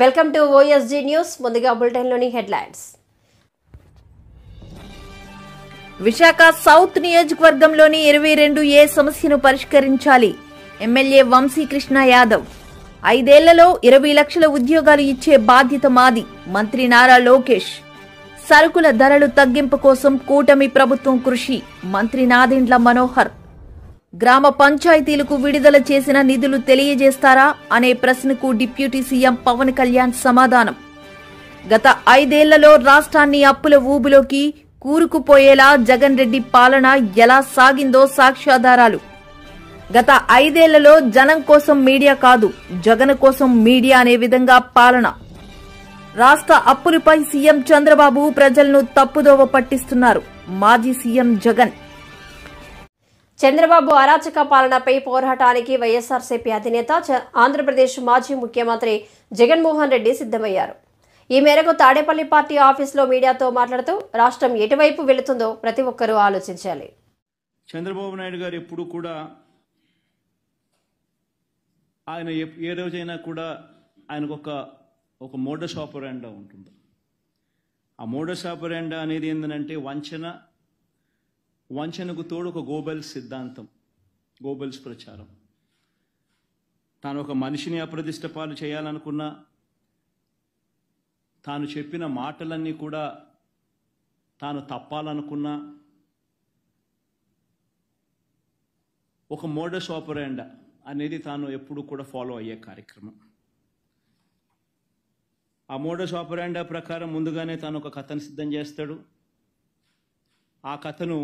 Welcome to OSG news. ముందుగా బులెటిన్లోని headlines. Visakha south నియోజకవర్గంలోని 22A సమస్యను పరిష్కరించాలి. ఎమ్మెల్యే వంశీకృష్ణ యాదవ్. 5 ఏళ్లలో 20 లక్షల ఉద్యోగాలు ఇచ్చే బాధ్యత మాది. మంత్రి నారా లోకేష్. సరుకుల ధరలు తగ్గింపు కోసం కూటమి ప్రభుత్వం కృషి. మంత్రి నాదెండ్ల మనోహర్. గ్రామ పంచాయతీలకు విడుదల చేసిన నిధులు తెలియజేస్తారా అనే ప్రశ్నకు డిప్యూటీ సీఎం పవన్ కళ్యాణ్ సమాధానం. గత 5 ఏళ్లలో రాష్ట్రాన్ని అప్పుల ఊబిలోకి కూరుకుపోయేలా జగన్ రెడ్డి పాలన ఎలా సాగిందో సాక్ష్యాధారాలు. గత 5 ఏళ్లలో జనం కోసం మీడియా కాదు, జగన్ కోసం మీడియా అనే విధంగా పాలన. రాష్ట్ర అప్పులపై సీఎం చంద్రబాబు ప్రజలను తప్పుదోవ పట్టిస్తున్నారు. మాజీ సీఎం జగన్. చంద్రబాబు అరాచక పాలనపై పోరాటానికి వైఎస్ఆర్సీపీ అధినేత ఆంధ్రప్రదేశ్ మాజీ ముఖ్యమంత్రి జగన్మోహన్ రెడ్డి సిద్ధమయ్యారు. ఈ మేరకు తాడేపల్లి పార్టీ ఆఫీసులో మీడియాతో మాట్లాడుతూ రాష్ట్రం ఎటువైపు వెళుతుందో ప్రతి ఒక్కరూ ఆలోచించాలి. చంద్రబాబు నాయుడు గారు ఎప్పుడు కూడా ఆయన ఏ రోజైనా కూడా ఆయనకు ఒక మోడస్ ఆపరాండా ఉంటుంది. ఆ మోడస్ ఆపరాండా అనేది ఏంటంటే వంచనకు తోడు ఒక గోబెల్స్ సిద్ధాంతం, గోబెల్స్ ప్రచారం. తాను ఒక మనిషిని అప్రదిష్ట పాలు చేయాలనుకున్నా, తాను చెప్పిన మాటలన్నీ కూడా తాను తప్పాలనుకున్నా ఒక మోడస్ ఆపరాండా అనేది తాను ఎప్పుడు కూడా ఫాలో అయ్యే కార్యక్రమం. ఆ మోడస్ ఆపరాండా ప్రకారం ముందుగానే తాను ఒక కథను సిద్ధం చేస్తాడు. ఆ కథను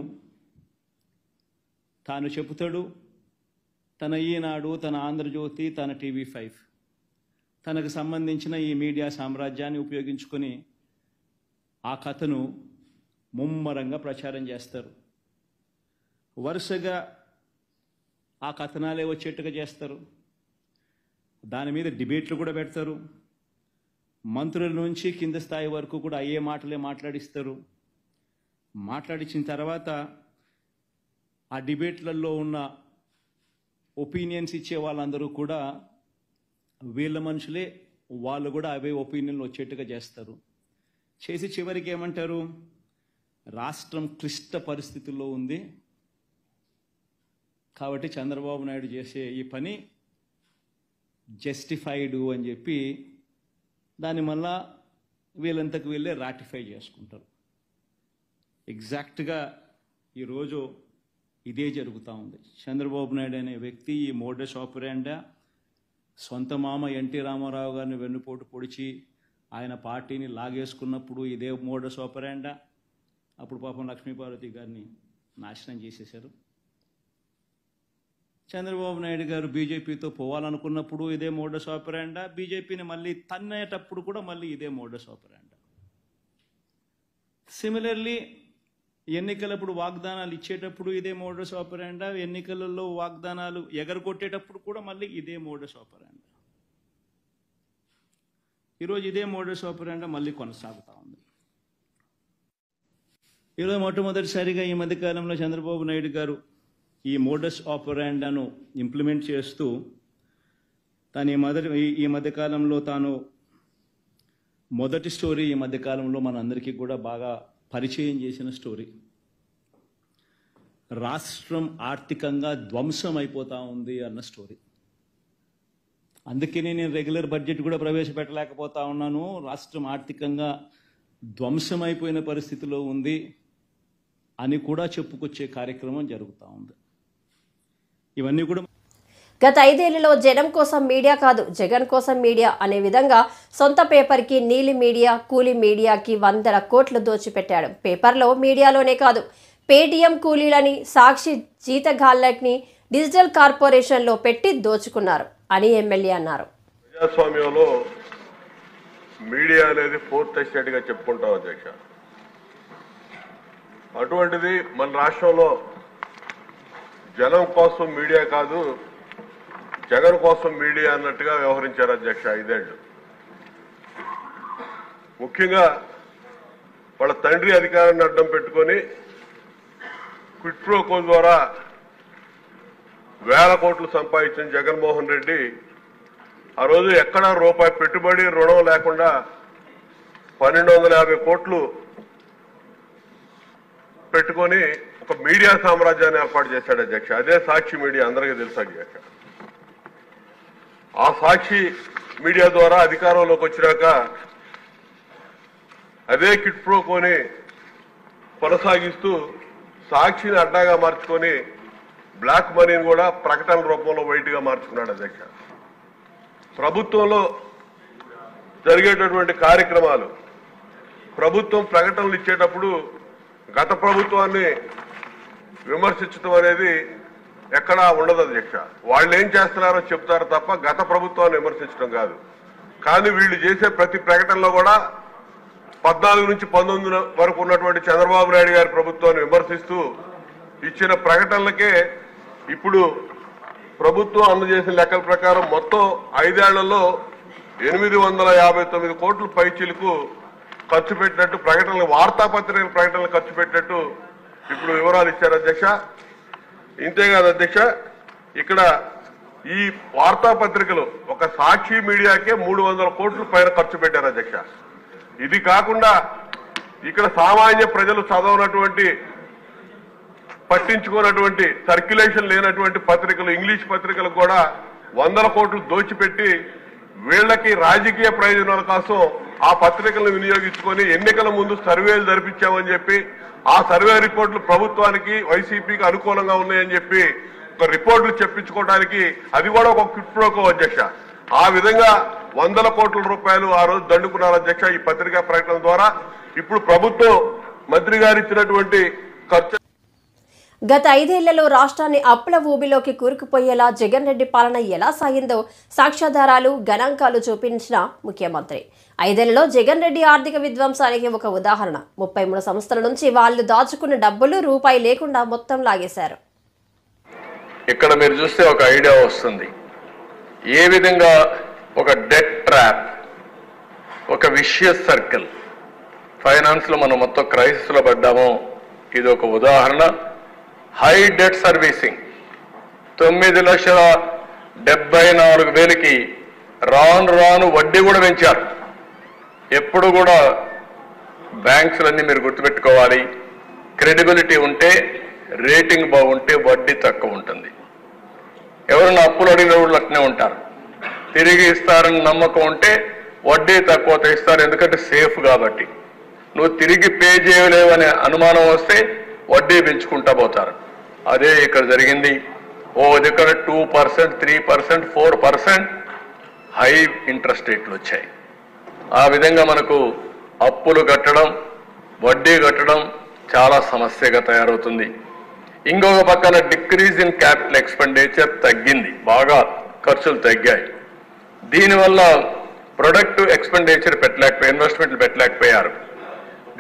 తాను చెబుతాడు. తన ఈనాడు, తన ఆంధ్రజ్యోతి, తన TV5 తనకు సంబంధించిన ఈ మీడియా సామ్రాజ్యాన్ని ఉపయోగించుకొని ఆ కథను ముమ్మరంగా ప్రచారం చేస్తారు. వరుసగా ఆ కథనాలే వచ్చేట్టుగా చేస్తారు. దాని మీద డిబేట్లు కూడా పెడతారు. మంత్రుల నుంచి కింద స్థాయి వరకు కూడా అయ్యే మాటలే మాట్లాడిస్తారు. మాట్లాడించిన తర్వాత ఆ డిబేట్లలో ఉన్న ఒపీనియన్స్ ఇచ్చే వాళ్ళందరూ కూడా వీళ్ళ మనుషులే, వాళ్ళు కూడా అవే ఒపీనియన్లు వచ్చేట్టుగా చేస్తారు. చేసి చివరికి ఏమంటారు, రాష్ట్రం క్లిష్ట పరిస్థితుల్లో ఉంది కాబట్టి చంద్రబాబు నాయుడు చేసే ఈ పని జస్టిఫైడ్ అని చెప్పి దాన్ని మళ్ళా వీళ్ళంతకు వీళ్ళే రాటిఫై చేసుకుంటారు. ఎగ్జాక్ట్గా ఈరోజు ఇదే జరుగుతూ ఉంది. చంద్రబాబు నాయుడు అనే వ్యక్తి ఈ మోడస్ ఆపరాండా సొంత మామ ఎన్టీ రామారావు గారిని వెన్నుపోటు పొడిచి ఆయన పార్టీని లాగేసుకున్నప్పుడు ఇదే మోడస్ ఆపరాండా. అప్పుడు పాపం లక్ష్మీపార్వతి గారిని నాశనం చేసేశారు. చంద్రబాబు నాయుడు గారు బీజేపీతో పోవాలనుకున్నప్పుడు ఇదే మోడస్ ఆపరాండా. బీజేపీని మళ్ళీ తన్నేటప్పుడు కూడా మళ్ళీ ఇదే మోడస్ ఆపరాండా. సిమిలర్లీ ఎన్నికలప్పుడు వాగ్దానాలు ఇచ్చేటప్పుడు ఇదే మోడస్ ఆపరాండా. ఎన్నికలలో వాగ్దానాలు ఎగరగొట్టేటప్పుడు కూడా మళ్ళీ ఇదే మోడస్ ఆపరాండా. ఈరోజు ఇదే మోడస్ ఆపరాండా మళ్ళీ కొనసాగుతూ ఉంది. ఈరోజు మొట్టమొదటిసారిగా ఈ మధ్యకాలంలో చంద్రబాబు నాయుడు గారు ఈ మోడస్ ఆపరాండాను ఇంప్లిమెంట్ చేస్తూ తాను ఈ మధ్యకాలంలో తాను మొదటి స్టోరీ ఈ మధ్యకాలంలో మనందరికీ కూడా బాగా పరిచయం చేసిన స్టోరీ. రాష్ట్రం ఆర్థికంగా ధ్వంసం అయిపోతూ ఉంది అన్న స్టోరీ. అందుకనే నేను రెగ్యులర్ బడ్జెట్ కూడా ప్రవేశపెట్టలేకపోతా ఉన్నాను. రాష్ట్రం ఆర్థికంగా ధ్వంసం అయిపోయిన పరిస్థితిలో ఉంది అని కూడా చెప్పుకొచ్చే కార్యక్రమం జరుగుతూ ఉంది. ఇవన్నీ కూడా గత 5 ఏళ్లలో జనం కోసం మీడియా కాదు, జగన్ కోసం మీడియా అనే విధంగా సొంత పేపర్కి నీలి మీడియా, కూలీ మీడియాకి 100 కోట్లు దోచిపెట్టాడు. పేపర్లో మీడియాలోనే కాదు, పేటీఎం కూలీలని, సాక్షి జీతగాళ్ళని డిజిటల్ కార్పొరేషన్లో పెట్టి దోచుకున్నారు అని ఎమ్మెల్యే అన్నారు. ప్రజాస్వామ్యంలో మీడియా అనేది 4th ఎస్టేట్గా చెప్పుకుంటాం అధ్యక్ష. అటువంటిది మన రాష్ట్రంలో జనం కోసం మీడియా కాదు, జగన్ కోసం మీడియా అన్నట్టుగా వ్యవహరించారు అధ్యక్ష 5 ఏళ్ళు. ముఖ్యంగా వాళ్ళ తండ్రి అధికారాన్ని అడ్డం పెట్టుకొని క్విట్ ప్రో కో ద్వారా వేల కోట్లు సంపాదించిన జగన్మోహన్ రెడ్డి ఆ రోజు ఎక్కడ రూపాయి పెట్టుబడి రుణం లేకుండా 1250 కోట్లు పెట్టుకొని ఒక మీడియా సామ్రాజ్యాన్ని ఏర్పాటు చేశాడు అధ్యక్ష. అదే సాక్షి మీడియా, అందరికీ తెలుసు అధ్యక్ష. ఆ సాక్షి మీడియా ద్వారా అధికారంలోకి వచ్చినాక అదే కిట్ ప్రోకోని కొనసాగిస్తూ సాక్షిని అడ్డాగా మార్చుకొని బ్లాక్ మనీని కూడా ప్రకటనల రూపంలో వైట్గా మార్చుకున్నాడు అధ్యక్ష. ప్రభుత్వంలో జరిగేటటువంటి కార్యక్రమాలు, ప్రభుత్వం ప్రకటనలు ఇచ్చేటప్పుడు గత ప్రభుత్వాన్ని విమర్శించడం అనేది ఎక్కడా ఉండదు అధ్యక్ష. వాళ్ళు ఏం చేస్తున్నారో చెప్తారు తప్ప గత ప్రభుత్వాన్ని విమర్శించడం కాదు. కానీ వీళ్ళు చేసే ప్రతి ప్రకటనలో కూడా 14 నుంచి 19 వరకు ఉన్నటువంటి చంద్రబాబు నాయుడు గారి ప్రభుత్వాన్ని విమర్శిస్తూ ఇచ్చిన ప్రకటనలకే ఇప్పుడు ప్రభుత్వం అందజేసిన లెక్కల ప్రకారం మొత్తం 5 ఏళ్లలో 859 కోట్ల పైచీలకు ఖర్చు పెట్టినట్టు ప్రకటనలు, వార్తాపత్రికల ప్రకటనలు ఖర్చు పెట్టినట్టు ఇప్పుడు వివరాలు ఇచ్చారు అధ్యక్ష. ఇంతేకాదు అధ్యక్ష, ఇక్కడ ఈ వార్తాపత్రికలు ఒక సాక్షి మీడియాకే 300 కోట్ల పైన ఖర్చు పెట్టారు అధ్యక్ష. ఇది కాకుండా ఇక్కడ సామాన్య ప్రజలు చదవనటువంటి, పట్టించుకున్నటువంటి, సర్క్యులేషన్ లేనటువంటి పత్రికలు, ఇంగ్లీష్ పత్రికలకు కూడా 100 కోట్లు దోచిపెట్టి వీళ్ళకి రాజకీయ ప్రయోజనాల కోసం ఆ పత్రికలను వినియోగించుకొని ఎన్నికల ముందు సర్వేలు జరిపించామని చెప్పి ఆ సర్వే రిపోర్టులు ప్రభుత్వానికి, వైసీపీకి అనుకూలంగా ఉన్నాయని చెప్పి ఒక రిపోర్టులు చెప్పించుకోవడానికి అది కూడా ఒక క్విట్ ప్రోకో అధ్యక్ష. ఆ విధంగా 100 కోట్ల రూపాయలు ఆ రోజు దండుకున్నారు అధ్యక్ష ఈ పత్రికా ప్రకటన ద్వారా. ఇప్పుడు ప్రభుత్వం మంత్రి గారు ఇచ్చినటువంటి ఖర్చు గత 5 ఏళ్లలో రాష్ట్రాన్ని అప్పుల ఊబిలోకి కూరుకుపోయేలా జగన్ రెడ్డి పాలన ఎలా సాగిందో సాక్ష్యాధారాలు, గణాంకాలు చూపించిన ముఖ్యమంత్రి. 5 ఏళ్లలో జగన్ రెడ్డి ఆర్థిక విధ్వంసానికి ఒక ఉదాహరణ. 33 సంస్థల నుంచి వాళ్ళు దాచుకున్న డబ్బులు రూపాయి లేకుండా మొత్తం లాగేశారు. ఇక్కడ మీరు చూస్తే ఒక ఐడియా వస్తుంది. ఏ విధంగా ఒక డెట్ ట్రాప్, ఒక విషియస్ సర్కిల్ ఫైనాన్స్ లో మనం మొత్తం క్రైసిస్ లో పడ్డామో ఇది ఒక ఉదాహరణ. హై డెట్ సర్వీసింగ్ 9,74,000కి రాను వడ్డీ కూడా పెంచారు. ఎప్పుడు కూడా బ్యాంక్స్లన్నీ మీరు గుర్తుపెట్టుకోవాలి, క్రెడిబిలిటీ ఉంటే, రేటింగ్ బాగుంటే వడ్డీ తక్కువ ఉంటుంది. ఎవరైనా అప్పులు అడిగిన వాళ్ళు అట్నే ఉంటారు. తిరిగి ఇస్తారని నమ్మకం ఉంటే వడ్డీ తక్కువ ఇస్తారు, ఎందుకంటే సేఫ్ కాబట్టి. నువ్వు తిరిగి పే చేయలేవనే అనుమానం వస్తే వడ్డీ పెంచుకుంటా పోతారు. అదే ఇక్కడ జరిగింది. ఓ దగ్గర 2%, 3%, 4% హై ఇంట్రెస్ట్ రేట్లు వచ్చాయి. ఆ విధంగా మనకు అప్పులు కట్టడం, వడ్డీ కట్టడం చాలా సమస్యగా తయారవుతుంది. ఇంకొక పక్కన డిక్రీజ్ ఇన్ క్యాపిటల్ ఎక్స్పెండిచర్ తగ్గింది, బాగా ఖర్చులు తగ్గాయి. దీనివల్ల ప్రొడక్టివ్ ఎక్స్పెండిచర్ పెట్టలేకపోయారు, ఇన్వెస్ట్మెంట్లు పెట్టలేకపోయారు.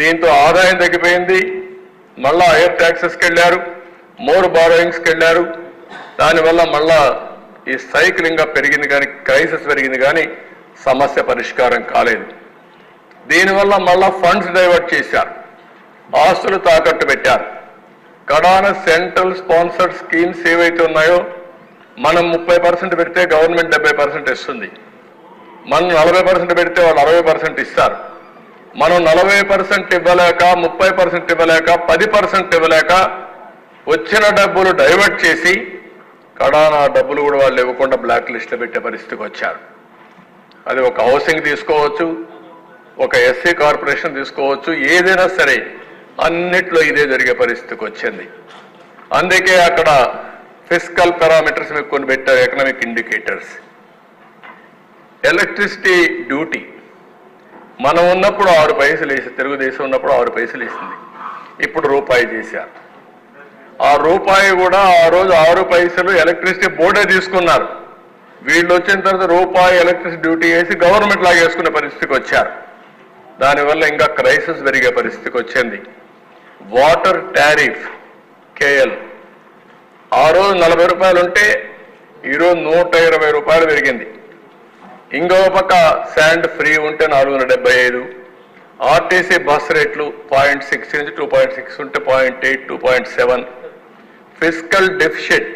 దీంతో ఆదాయం తగ్గిపోయింది. మళ్ళా హైయర్ ట్యాక్సెస్కి వెళ్ళారు, మోర్ బారోయింగ్స్కి వెళ్ళారు. దానివల్ల మళ్ళా ఈ సైక్లింగ్గా పెరిగింది కానీ, క్రైసిస్ పెరిగింది కానీ సమస్య పరిష్కారం కాలేదు. దీనివల్ల మళ్ళా ఫండ్స్ డైవర్ట్ చేశారు, ఆస్తులు తాకట్టు పెట్టారు. కడాన సెంట్రల్ స్పాన్సర్డ్ స్కీమ్స్ ఏవైతే ఉన్నాయో మనం 30% పెడితే గవర్నమెంట్ 70% ఇస్తుంది. మనం 40% పెడితే వాళ్ళు 60% ఇస్తారు. మనం 40% ఇవ్వలేక, 30% ఇవ్వలేక, 10% ఇవ్వలేక వచ్చిన డబ్బులు డైవర్ట్ చేసి కడాన డబ్బులు కూడా వాళ్ళు ఇవ్వకుండా బ్లాక్ లిస్ట్లో పెట్టే పరిస్థితికి వచ్చారు. అది ఒక హౌసింగ్ తీసుకోవచ్చు, ఒక ఎస్సీ కార్పొరేషన్ తీసుకోవచ్చు, ఏదైనా సరే అన్నిట్లో ఇదే జరిగే పరిస్థితికి వచ్చింది. అందుకే అక్కడ ఫిస్కల్ పారామీటర్స్ మీకు కొన్ని పెట్టారు, ఎకనామిక్ ఇండికేటర్స్. ఎలక్ట్రిసిటీ డ్యూటీ మనం ఉన్నప్పుడు 6 పైసలు వేసి, తెలుగుదేశం ఉన్నప్పుడు 6 పైసలు వేసింది, ఇప్పుడు రూపాయి చేశారు. ఆ రూపాయి కూడా ఆ రోజు 6 పైసలు ఎలక్ట్రిసిటీ బోర్డే తీసుకున్నారు. వీళ్ళు వచ్చిన తర్వాత రూపాయి ఎలక్ట్రిసిటీ డ్యూటీ వేసి గవర్నమెంట్ లాగా వేసుకునే పరిస్థితికి వచ్చారు. దానివల్ల ఇంకా క్రైసిస్ పెరిగే పరిస్థితికి వచ్చింది. వాటర్ టారిఫ్ కేఎల్ ఆ రోజు 40 రూపాయలు ఉంటే ఈరోజు 120 రూపాయలు పెరిగింది. ఇంకో పక్క శాండ్ ఫ్రీ ఉంటే 475. ఆర్టీసీ బస్ రేట్లు 0.6 నుంచి 2.6 ఉంటే 0.8, 2.7. ఫిస్కల్ డెఫిషిట్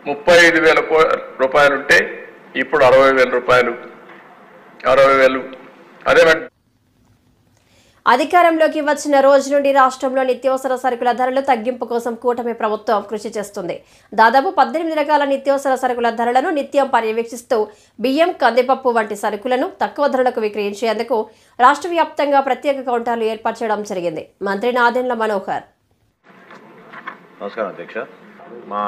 35,000 రూపాయలుంటే ఇప్పుడు 60,000 రూపాయలు, 60,000. అదే అధికారంలోకి వచ్చిన రోజు నుండి రాష్ట్రంలో నిత్యావసర సరుకుల ధరలు తగ్గింపు కోసం కూటమి ప్రభుత్వం కృషి చేస్తుంది. దాదాపు 18 రకాల నిత్యావసర సరుకుల ధరలను నిత్యం పర్యవేక్షిస్తూ బియ్యం, కందిపప్పు వంటి సరుకులను తక్కువ ధరలకు విక్రయించేందుకు రాష్ట్ర వ్యాప్తంగా ప్రత్యేక కౌంటర్లు ఏర్పాటు చేయడం జరిగింది. మంత్రి నాదెండ్ల మనోహర్. నమస్కారం అధ్యక్ష. మా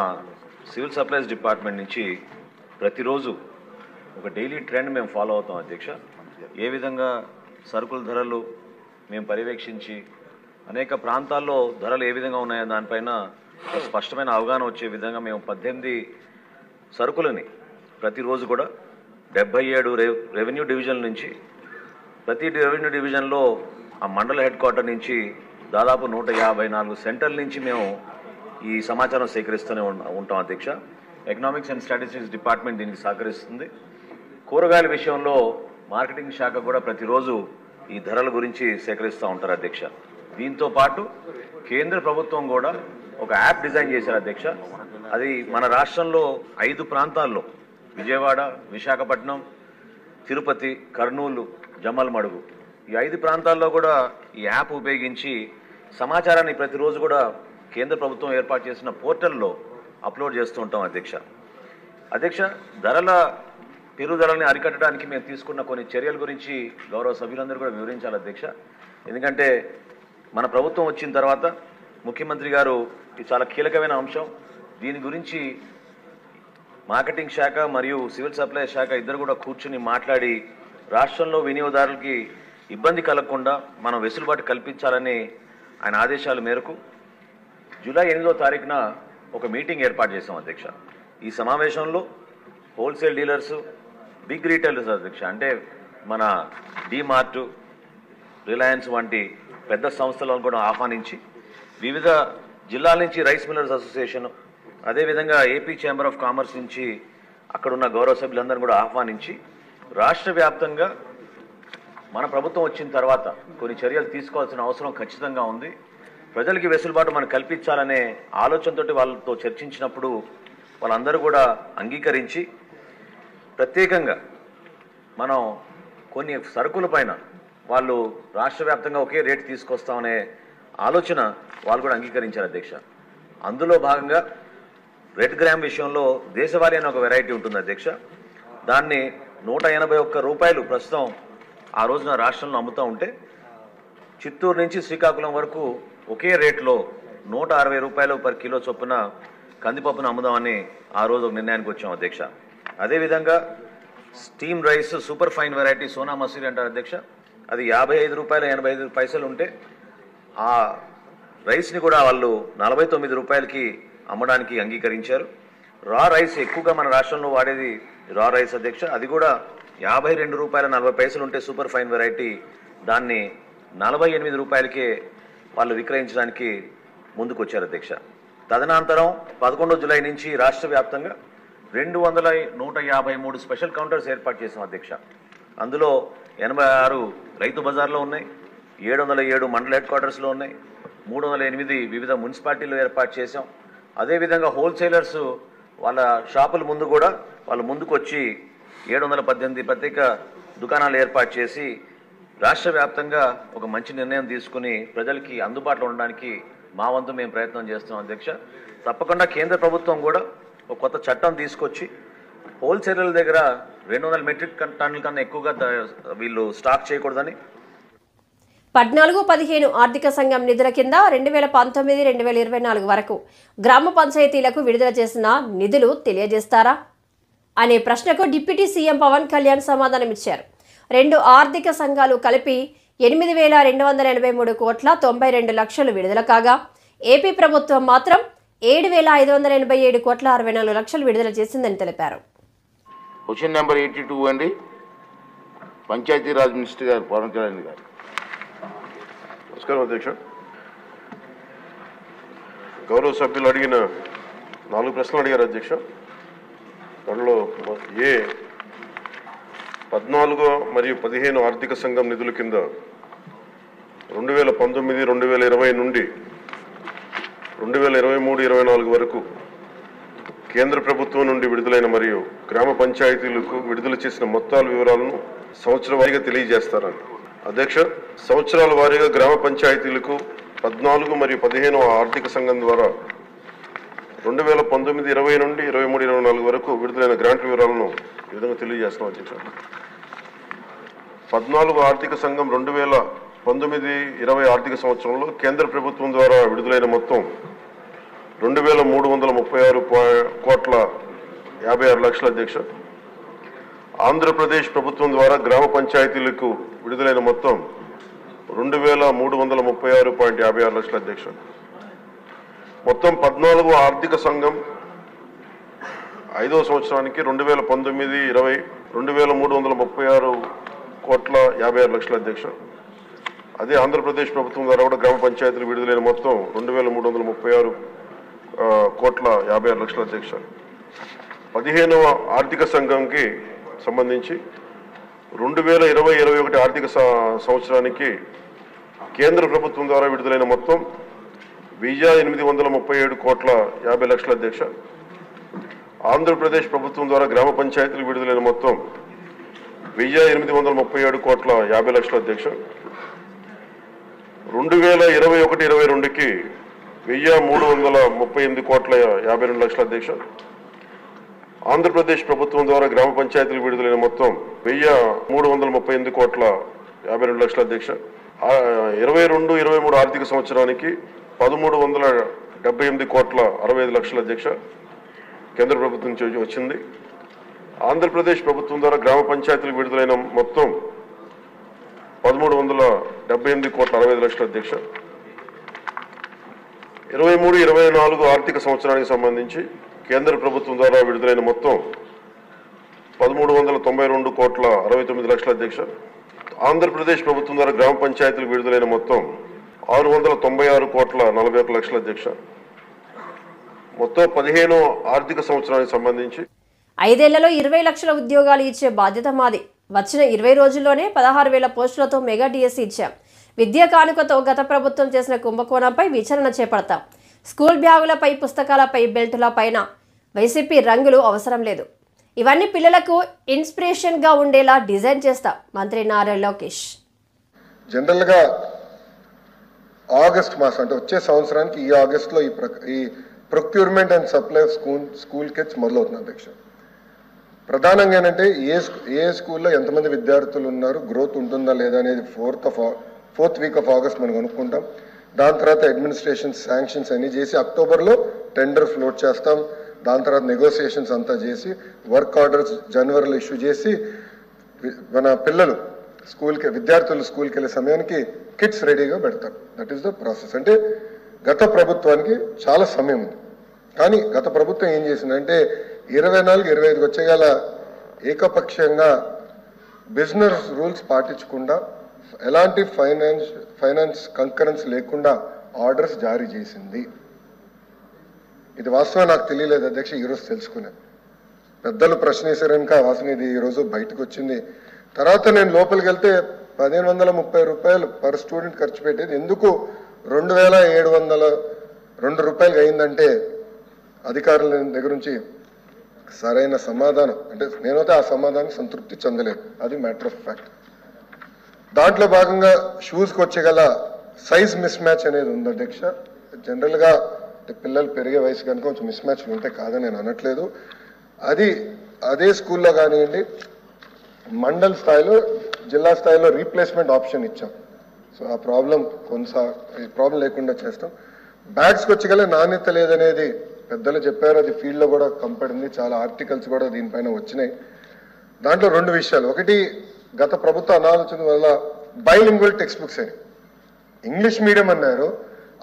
సివిల్ సప్లైస్ డిపార్ట్మెంట్ నుంచి ప్రతిరోజు ఒక డైలీ ట్రెండ్ మేము ఫాలో అవుతాం అధ్యక్ష. ఏ విధంగా సరుకుల ధరలు మేము పర్యవేక్షించి అనేక ప్రాంతాల్లో ధరలు ఏ విధంగా ఉన్నాయో దానిపైన స్పష్టమైన అవగాహన వచ్చే విధంగా మేము 18 సరుకులని ప్రతిరోజు కూడా 77 రెవెన్యూ డివిజన్ నుంచి, ప్రతి రెవెన్యూ డివిజన్లో ఆ మండల హెడ్ క్వార్టర్ నుంచి దాదాపు 154 సెంటర్ల నుంచి మేము ఈ సమాచారం సేకరిస్తూనే ఉంటాం అధ్యక్ష. ఎకనామిక్స్ అండ్ స్టాటిస్టిక్స్ డిపార్ట్మెంట్ దీనికి సహకరిస్తుంది. కూరగాయల విషయంలో మార్కెటింగ్ శాఖ కూడా ప్రతిరోజు ఈ ధరల గురించి సేకరిస్తూ ఉంటారు అధ్యక్ష. దీంతో పాటు కేంద్ర ప్రభుత్వం కూడా ఒక యాప్ డిజైన్ చేశారు అధ్యక్ష. అది మన రాష్ట్రంలో 5 ప్రాంతాల్లో విజయవాడ, విశాఖపట్నం, తిరుపతి, కర్నూలు, జమ్మలమడుగు ఈ 5 ప్రాంతాల్లో కూడా ఈ యాప్ ఉపయోగించి సమాచారాన్ని ప్రతిరోజు కూడా కేంద్ర ప్రభుత్వం ఏర్పాటు చేసిన పోర్టల్లో అప్లోడ్ చేస్తూ ఉంటాం అధ్యక్ష. ధరల పెరుగుదలని అరికట్టడానికి మేము తీసుకున్న కొన్ని చర్యల గురించి గౌరవ సభ్యులందరూ కూడా వివరించాలి అధ్యక్ష. ఎందుకంటే మన ప్రభుత్వం వచ్చిన తర్వాత ముఖ్యమంత్రి గారు ఇది చాలా కీలకమైన అంశం. దీని గురించి మార్కెటింగ్ శాఖ మరియు సివిల్ సప్లై శాఖ ఇద్దరు కూడా కూర్చుని మాట్లాడి రాష్ట్రంలో వినియోగదారులకి ఇబ్బంది కలగకుండా మనం వెసులుబాటు కల్పించాలని ఆయన ఆదేశాల మేరకు జూలై 8వ తారీఖున ఒక మీటింగ్ ఏర్పాటు చేశాం అధ్యక్ష. ఈ సమావేశంలో హోల్సేల్ డీలర్స్, బిగ్ రీటైలర్స్ అధ్యక్ష, అంటే మన డిమార్ట్, రిలయన్స్ వంటి పెద్ద సంస్థలను కూడా ఆహ్వానించి వివిధ జిల్లాల నుంచి రైస్ మిల్లర్స్ అసోసియేషన్, అదేవిధంగా ఏపీ ఛాంబర్ ఆఫ్ కామర్స్ నుంచి అక్కడున్న గౌరవ సభ్యులందరినీ కూడా ఆహ్వానించి రాష్ట్ర వ్యాప్తంగా మన ప్రభుత్వం వచ్చిన తర్వాత కొన్ని చర్యలు తీసుకోవాల్సిన అవసరం ఖచ్చితంగా ఉంది. ప్రజలకి వెసులుబాటు మనం కల్పించాలనే ఆలోచనతోటి వాళ్ళతో చర్చించినప్పుడు వాళ్ళందరూ కూడా అంగీకరించి ప్రత్యేకంగా మనం కొన్ని సరుకుల పైన వాళ్ళు రాష్ట్ర వ్యాప్తంగా ఒకే రేటు తీసుకొస్తామనే ఆలోచన వాళ్ళు కూడా అంగీకరించారు అధ్యక్ష. అందులో భాగంగా రెడ్ గ్రామ్ విషయంలో దేశవాళీ అనే ఒక వెరైటీ ఉంటుంది అధ్యక్ష. దాన్ని 181 రూపాయలు ప్రస్తుతం ఆ రోజున రాష్ట్రంలో అమ్ముతూ ఉంటే చిత్తూరు నుంచి శ్రీకాకుళం వరకు ఒకే రేట్లో 160 రూపాయలు పర్ కిలో చొప్పున కందిపప్పును అమ్ముదామని ఆ రోజు ఒక నిర్ణయానికి వచ్చాం అధ్యక్ష. అదేవిధంగా steam rice super fine variety Sona Masuri అంటారు అధ్యక్ష. అది 55 రూపాయలు 85 పైసలు ఉంటే ఆ రైస్ని కూడా వాళ్ళు 49 రూపాయలకి అమ్మడానికి అంగీకరించారు. రా రైస్ ఎక్కువగా మన రాష్ట్రంలో వాడేది రా రైస్ అధ్యక్ష. అది కూడా 52 రూపాయల 40 పైసలు ఉంటే సూపర్ ఫైన్ వెరైటీ దాన్ని 48 రూపాయలకే వాళ్ళు విక్రయించడానికి ముందుకు వచ్చారు అధ్యక్ష. తదనంతరం 11 జూలై నుంచి రాష్ట్ర వ్యాప్తంగా 153 స్పెషల్ కౌంటర్స్ ఏర్పాటు చేసాం అధ్యక్ష. అందులో 86 రైతు బజార్లో ఉన్నాయి, 707 మండల హెడ్ క్వార్టర్స్లో ఉన్నాయి, 308 వివిధ మున్సిపాలిటీలు ఏర్పాటు చేశాం. అదేవిధంగా హోల్సేలర్స్ వాళ్ళ షాపుల ముందు కూడా వాళ్ళు ముందుకు వచ్చి 718 ప్రత్యేక దుకాణాలు ఏర్పాటు చేసి రాష్ట్ర వ్యాప్తంగా ఒక మంచి నిర్ణయం తీసుకుని ప్రజలకి అందుబాటులో ఉండడానికి మా వంతు మేము ప్రయత్నం చేస్తున్నాం అధ్యక్ష. తప్పకుండా కేంద్ర ప్రభుత్వం కూడా ఒక కొత్త చట్టం తీసుకొచ్చి హోల్సేలర్ల దగ్గర 200 మెట్రిక్ టన్నుల కన్నా ఎక్కువగా వీళ్ళు స్టాక్ చేయకూడదని 14-15 ఆర్థిక సంఘం నిధుల కింద 2019-2024 వరకు గ్రామ పంచాయతీలకు విడుదల చేసిన నిధులు తెలియజేస్తారా అనే ప్రశ్నకు డిప్యూటీ సీఎం పవన్ కళ్యాణ్ సమాధానమిచ్చారు. 2 ఆర్థిక సంఘాలు కలిపి 8,283 కోట్ల 92 లక్షలు విడుదల కాగా ఏపీ ప్రభుత్వం మాత్రం 7,587 కోట్ల 64 లక్షలు విడుదల చేసిందని తెలిపారు. క్వశ్చన్ నెంబర్ 82 అండి, పంచాయతీరాజ్ మినిస్టర్ గారు పవన్ కళ్యాణ్ గారు. నమస్కారం అధ్యక్ష. గౌరవ సభ్యులు అడిగిన 4 ప్రశ్నలు అడిగారు అధ్యక్ష. దానిలో 14 మరియు 15 ఆర్థిక సంఘం నిధుల కింద 2019-2020 నుండి 2023-24 వరకు కేంద్ర ప్రభుత్వం నుండి విడుదలైన మరియు గ్రామ పంచాయతీలకు విడుదల చేసిన మొత్తాల వివరాలను సంవత్సర వారీగా తెలియజేస్తారని. అధ్యక్ష, సంవత్సరాల వారీగా గ్రామ పంచాయతీలకు 14 మరియు 15వ ఆర్థిక సంఘం ద్వారా 2019-20 నుండి 23-24 వరకు విడుదలైన గ్రాంట్ వివరాలను ఈ విధంగా తెలియజేస్తున్నాం. అధ్యక్ష, 14వ ఆర్థిక సంఘం 2019-20 ఆర్థిక సంవత్సరంలో కేంద్ర ప్రభుత్వం ద్వారా విడుదలైన మొత్తం 2,336,56 అధ్యక్ష. ఆంధ్రప్రదేశ్ ప్రభుత్వం ద్వారా గ్రామ పంచాయతీలకు విడుదలైన మొత్తం 2,336,56 అధ్యక్ష. మొత్తం 14వ ఆర్థిక సంఘం 5వ సంవత్సరానికి 2019-20 2,336,56 అధ్యక్ష. అదే ఆంధ్రప్రదేశ్ ప్రభుత్వం ద్వారా కూడా గ్రామ పంచాయతీలు విడుదలైన మొత్తం 2,336,56 అధ్యక్ష. 15వ ఆర్థిక సంఘంకి సంబంధించి 2020-21 ఆర్థిక సంవత్సరానికి కేంద్ర ప్రభుత్వం ద్వారా విడుదలైన మొత్తం 1,837,50,00,000 అధ్యక్ష. ఆంధ్రప్రదేశ్ ప్రభుత్వం ద్వారా గ్రామ పంచాయతీలు విడుదలైన మొత్తం 1,837,50,00,000 అధ్యక్ష. 2021-22కి 1,338,52,00,000 అధ్యక్ష. ఆంధ్రప్రదేశ్ ప్రభుత్వం ద్వారా గ్రామ పంచాయతీలు విడుదలైన మొత్తం 1,338,52,00,000 అధ్యక్ష. 22-23 ఆర్థిక సంవత్సరానికి 1,378,65,00,000 అధ్యక్ష కేంద్ర ప్రభుత్వం నుంచి వచ్చింది. ఆంధ్రప్రదేశ్ ప్రభుత్వం ద్వారా గ్రామ పంచాయతీలు విడుదలైన మొత్తం 1,378,65,00,000 అధ్యక్ష. 23-24 ఆర్థిక సంవత్సరానికి సంబంధించి కేంద్ర ప్రభుత్వం ద్వారా విడుదలైన మొత్తం 1,392,69,00,000 అధ్యక్ష. ఆంధ్రప్రదేశ్ ప్రభుత్వం ద్వారా గ్రామ పంచాయతీలు విడుదలైన మొత్తం 696,41,00,000 అధ్యక్ష. మొత్తం 15వ ఆర్థిక సంవత్సరానికి సంబంధించి 5 ఏళ్లలో 20 లక్షల ఉద్యోగాలు ఇచ్చే బాధ్యత మాది. వచ్చిన 20 రోజుల్లోనే 16,000 పోస్టులతో మెగా డిఎస్సి ఇచ్చాం. విద్యా కానుకతో గత ప్రభుత్వం చేసిన కుంభకోణంపై విచారణ చేపడతాం. స్కూల్ బ్యాగులపై, పుస్తకాలపై, బెల్టుల పైన వైసీపీ రంగులు అవసరం లేదు. ఇవన్నీ పిల్లలకు ఇన్స్పిరేషన్గా ఉండేలా డిజైన్ చేస్తాం. మంత్రి నారా లోకేష్. జనరల్గా ఆగస్ట్ మాసం అంటే వచ్చే సంవత్సరానికి ఈ ఆగస్టులో ఈ procurement and supply of school kits మొదలవుతుంది అధ్యక్ష. ప్రధానంగా ఏంటంటే ఏ స్కూల్లో ఎంతమంది విద్యార్థులు ఉన్నారు, గ్రోత్ ఉంటుందా లేదా అనేది 4th వీక్ ఆఫ్ ఆగస్ట్ మనం కనుక్కుంటాం. దాని తర్వాత అడ్మినిస్ట్రేషన్ శాంక్షన్స్ అన్ని చేసి అక్టోబర్లో టెండర్ ఫ్లోట్ చేస్తాం. దాని తర్వాత నెగోసియేషన్స్ అంతా చేసి వర్క్ ఆర్డర్స్ జనవరిలో ఇష్యూ చేసి మన విద్యార్థులు స్కూల్కి వెళ్ళే సమయానికి కిట్స్ రెడీగా పెడతారు. That is the process. అంటే గత ప్రభుత్వానికి చాలా సమయం ఉంది. కానీ గత ప్రభుత్వం ఏం చేసిందంటే 24-25 వచ్చేగల ఏకపక్షంగా బిజినెస్ రూల్స్ పాటించకుండా ఎలాంటి ఫైనాన్స్ కంకరెన్స్ లేకుండా ఆర్డర్స్ జారీ చేసింది. ఇది వాస్తవం నాకు తెలియలేదు అధ్యక్ష, ఈరోజు తెలుసుకున్నాను. పెద్దలు ప్రశ్న వేసారనుక వాస్తవం ఇది ఈరోజు బయటకు వచ్చింది. తర్వాత నేను లోపలికి వెళ్తే 1,530 రూపాయలు పర్ స్టూడెంట్ ఖర్చు పెట్టేది ఎందుకు 2,702 రూపాయలు అయిందంటే అధికారుల దగ్గర నుంచి సరైన సమాధానం అంటే నేనైతే ఆ సమాధానం సంతృప్తి చెందలేదు. అది మ్యాటర్ ఆఫ్ ఫ్యాక్ట్. దాంట్లో భాగంగా షూస్కి వచ్చేగల సైజ్ మిస్ మ్యాచ్ అనేది ఉంది అధ్యక్ష. జనరల్గా పిల్లలు పెరిగే వయసు కనుక కొంచెం మిస్ మ్యాచ్లు ఉంటే కాదని నేను అనట్లేదు. అదే స్కూల్లో కానివ్వండి, మండల్ స్థాయిలో, జిల్లా స్థాయిలో రీప్లేస్మెంట్ ఆప్షన్ ఇచ్చాం. సో ఆ ప్రాబ్లం లేకుండా చేస్తాం. బ్యాగ్స్కి వచ్చేగల నాణ్యత లేదనేది పెద్దలు చెప్పారు. అది ఫీల్డ్లో కూడా కంపడింది. చాలా ఆర్టికల్స్ కూడా దీనిపైన వచ్చినాయి. దాంట్లో 2 విషయాలు. ఒకటి, గత ప్రభుత్వ అనాలోచన వల్ల బైలింగ్వల్ టెక్స్ట్ బుక్స్ అని ఇంగ్లీష్ మీడియం అన్నారు.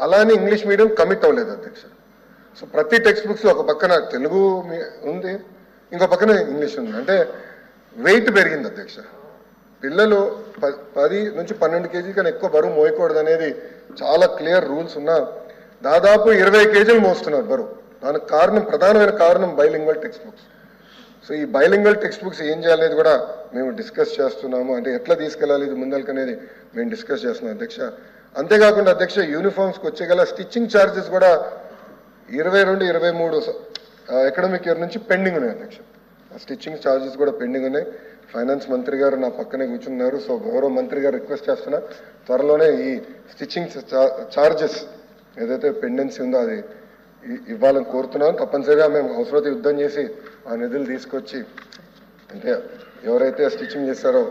అలానే ఇంగ్లీష్ మీడియం కమిట్ అవ్వలేదు అధ్యక్ష. సో ప్రతి టెక్స్ట్ బుక్స్లో ఒక పక్కన తెలుగు ఉంది, ఇంకో పక్కన ఇంగ్లీష్ ఉంది. అంటే వెయిట్ పెరిగింది అధ్యక్ష. పిల్లలు 10 నుంచి 12 కేజీ కన్నా ఎక్కువ బరువు మోయకూడదు అనేది చాలా క్లియర్ రూల్స్ ఉన్నా దాదాపు 20 కేజీలు మోస్తున్నారు బరువు. దానికి ప్రధానమైన కారణం బైలింగ్వల్ టెక్స్ట్ బుక్స్. సో ఈ బైలింగ్వల్ టెక్స్ట్ బుక్స్ ఏం చేయాలనేది కూడా మేము డిస్కస్ చేస్తున్నాము. అంటే ఎట్లా తీసుకెళ్ళాలి ఇది ముందలకనేది మేము డిస్కస్ చేస్తున్నాం అధ్యక్ష. అంతేకాకుండా అధ్యక్ష యూనిఫామ్స్కి వచ్చేగల స్టిచ్చింగ్ ఛార్జెస్ కూడా 22-23 అకాడమిక్ ఇయర్ నుంచి పెండింగ్ ఉన్నాయి అధ్యక్ష. స్టిచ్చింగ్ ఛార్జెస్ కూడా పెండింగ్ ఉన్నాయి. ఫైనాన్స్ మంత్రి గారు నా పక్కనే కూర్చున్నారు. సో గౌరవ మంత్రి గారు రిక్వెస్ట్ చేస్తున్నా, త్వరలోనే ఈ స్టిచ్చింగ్ ఛార్జెస్ ఏదైతే పెండెన్సీ ఉందో అది ఇవ్వాలని కోరుతున్నాను. తప్పనిసరిగా మేము అవసరమైతే యుద్ధం చేసి ఆ నిధులు తీసుకొచ్చి, అంటే ఎవరైతే స్టిచ్చింగ్ చేస్తారో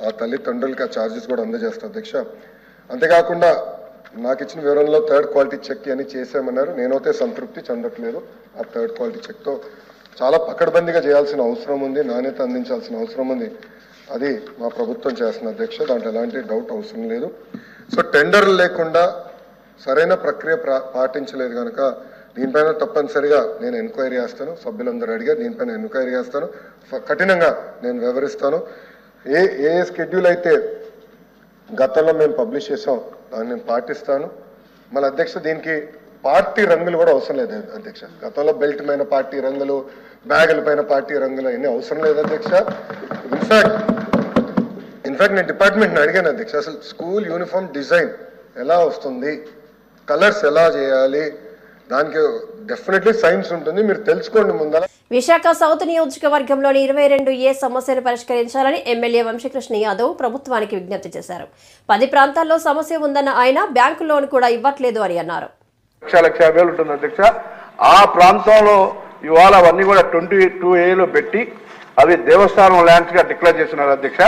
ఆ తల్లిదండ్రులకి ఆ ఛార్జెస్ కూడా అందజేస్తాం అధ్యక్ష. అంతేకాకుండా నాకు ఇచ్చిన వివరంలో థర్డ్ క్వాలిటీ చెక్ అని చేసామన్నారు. నేనైతే సంతృప్తి చెందట్లేదు. ఆ థర్డ్ క్వాలిటీ చెక్తో చాలా పకడ్బందీగా చేయాల్సిన అవసరం ఉంది, నాణ్యత అందించాల్సిన అవసరం ఉంది. అది మా ప్రభుత్వం చేస్తున్న అధ్యక్ష, దాంట్లో ఎలాంటి డౌట్ అవసరం లేదు. సో టెండర్లు లేకుండా సరైన ప్రక్రియ పాటించలేదు కనుక దీనిపైన తప్పనిసరిగా నేను ఎంక్వైరీ చేస్తాను. సభ్యులందరూ అడిగారు, దీనిపైన ఎంక్వైరీ చేస్తాను, కఠినంగా నేను వివరిస్తాను. ఏ షెడ్యూల్ అయితే గతంలో మేము పబ్లిష్ చేసాం దాన్ని నేను పాటిస్తాను. మళ్ళీ అధ్యక్ష దీనికి పార్టీ రంగులు కూడా అవసరం లేదు అధ్యక్ష. గతంలో బెల్ట్ పైన పార్టీ రంగులు, బ్యాగుల పైన పార్టీ రంగులు అవన్నీ అవసరం లేదు అధ్యక్ష. ఇన్ఫాక్ట్ నేను డిపార్ట్మెంట్ని అడిగాను అధ్యక్ష, అసలు స్కూల్ యూనిఫామ్ డిజైన్ ఎలా వస్తుంది, కలర్స్ ఎలా చేయాలి, దానికి డెఫినెట్లీ సైన్స్ ఉంటుంది, మీరు తెలుసుకోండి ముందర. విశాఖ సౌత్ నియోజకవర్గంలోని 22A సమస్యను పరిష్కరించాలని ఎమ్మెల్యే వంశీకృష్ణ యాదవ్ ప్రభుత్వానికి విజ్ఞప్తి చేశారు. 10 ప్రాంతాల్లో సమస్య ఉందన్న ఆయన బ్యాంకు లోన్ కూడా ఇవ్వట్లేదు అని అన్నారు. 1,50,000 ఉంటుంది అధ్యక్ష. ఆ ప్రాంతంలో ఇవాళ అవన్నీ కూడా 22Aలో పెట్టి అవి దేవస్థానం ల్యాండ్స్ గా డిక్లేర్ చేస్తున్నారు అధ్యక్ష.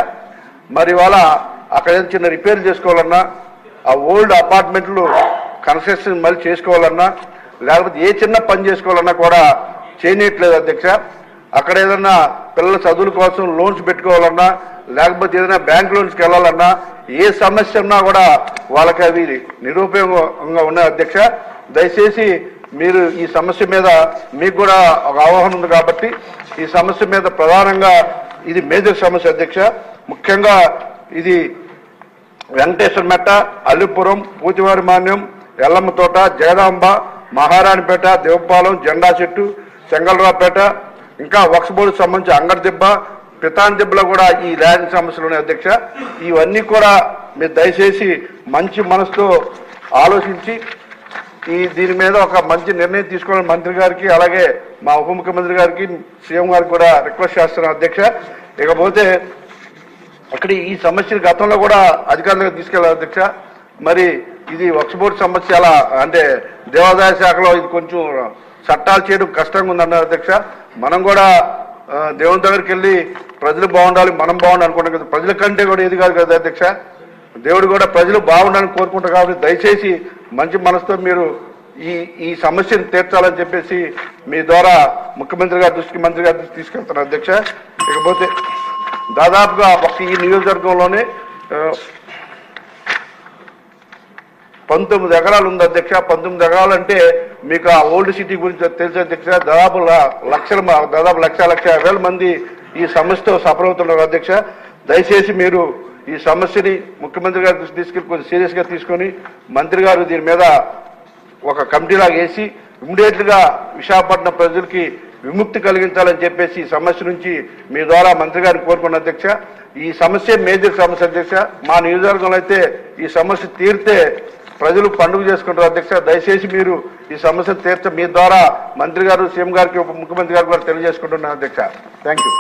మరి ఇవాళ అక్కడ చిన్న రిపేర్ చేసుకోవాలన్నా, ఆ ఓల్డ్ అపార్ట్మెంట్లు కన్స్ట్రక్షన్ మళ్ళీ చేసుకోవాలన్నా, లేకపోతే ఏ చిన్న పని చేసుకోవాలన్నా కూడా చేయనట్లేదు అధ్యక్ష. అక్కడ ఏదన్నా పిల్లల చదువుల కోసం లోన్స్ పెట్టుకోవాలన్నా, లేకపోతే ఏదైనా బ్యాంక్ లోన్స్కి వెళ్ళాలన్నా, ఏ సమస్య ఉన్నా కూడా వాళ్ళకి అవి నిరుపయోగంగా ఉన్నాయి అధ్యక్ష. దయచేసి మీరు ఈ సమస్య మీద మీకు కూడా ఒక అవగాహన ఉంది కాబట్టి ఈ సమస్య మీద ప్రధానంగా ఇది మేజర్ సమస్య అధ్యక్ష. ముఖ్యంగా ఇది వెంకటేశ్వర మెట్ట, అల్లిపురం, పూతివారి మాన్యం, ఎల్లమ్మ తోట, జగదాంబ, మహారాణిపేట, దేవపాలెం, జెండా చెట్టు, చెంగళరావుపేట, ఇంకా వక్స్ బోర్డుకు సంబంధించి అంగడిదిబ్బ, పితాన్ దిబ్బలో కూడా ఈ ల్యాండ్ సమస్యలు ఉన్నాయి అధ్యక్ష. ఇవన్నీ కూడా మీరు దయచేసి మంచి మనసుతో ఆలోచించి దీని మీద ఒక మంచి నిర్ణయం తీసుకోవాలని మంత్రి గారికి, అలాగే మా ఉప ముఖ్యమంత్రి గారికి, సీఎం గారికి కూడా రిక్వెస్ట్ చేస్తున్నాను అధ్యక్ష. ఇకపోతే అక్కడ ఈ సమస్యను గతంలో కూడా అధికారులకు తీసుకెళ్ళాలి అధ్యక్ష. మరి ఇది వక్స్ బోర్డు సమస్య అలా అంటే దేవాదాయ శాఖలో ఇది కొంచెం చట్టాలు చేయడం కష్టంగా ఉందన్నారు అధ్యక్ష. మనం కూడా దేవుని దగ్గరికి వెళ్ళి ప్రజలు బాగుండాలి, మనం బాగుండాలి అనుకుంటాం కదా, ప్రజల కంటే కూడా ఏది కాదు కదా అధ్యక్ష. దేవుడు కూడా ప్రజలు బాగుండాలని కోరుకుంటారు కాబట్టి దయచేసి మంచి మనసుతో మీరు ఈ సమస్యను తీర్చాలని చెప్పేసి మీ ద్వారా ముఖ్యమంత్రి గారి దృష్టికి, మంత్రి గారి దృష్టికి తీసుకెళ్తాను అధ్యక్ష. ఇకపోతే దాదాపుగా ఈ నియోజకవర్గంలోనే 19 ఎకరాలు ఉంది అధ్యక్ష. 19 ఎకరాలు అంటే మీకు ఆ ఓల్డ్ సిటీ గురించి తెలుసు అధ్యక్ష. దాదాపు 1,50,000 మంది ఈ సమస్యతో సఫర్ అవుతున్నారు అధ్యక్ష. దయచేసి మీరు ఈ సమస్యని ముఖ్యమంత్రి గారి దృష్టి తీసుకెళ్ళి కొంచెం సీరియస్గా తీసుకొని మంత్రి గారు దీని మీద ఒక కమిటీలాగా వేసి ఇమ్మీడియట్గా విశాఖపట్నం ప్రజలకి విముక్తి కలిగించాలని చెప్పేసి ఈ సమస్య నుంచి మీ ద్వారా మంత్రి గారిని కోరుకున్న అధ్యక్ష. ఈ సమస్య మేజర్ సమస్య అధ్యక్ష. మా నియోజకవర్గంలో అయితే ఈ సమస్య తీరితే ప్రజలు పండుగ చేసుకుంటారు అధ్యక్ష. దయచేసి మీరు ఈ సమస్యను తీర్చ మీ ద్వారా మంత్రి గారు, సీఎం గారికి, ఉప ముఖ్యమంత్రి గారికి కూడా తెలియజేసుకుంటున్నాను అధ్యక్ష. Thank you.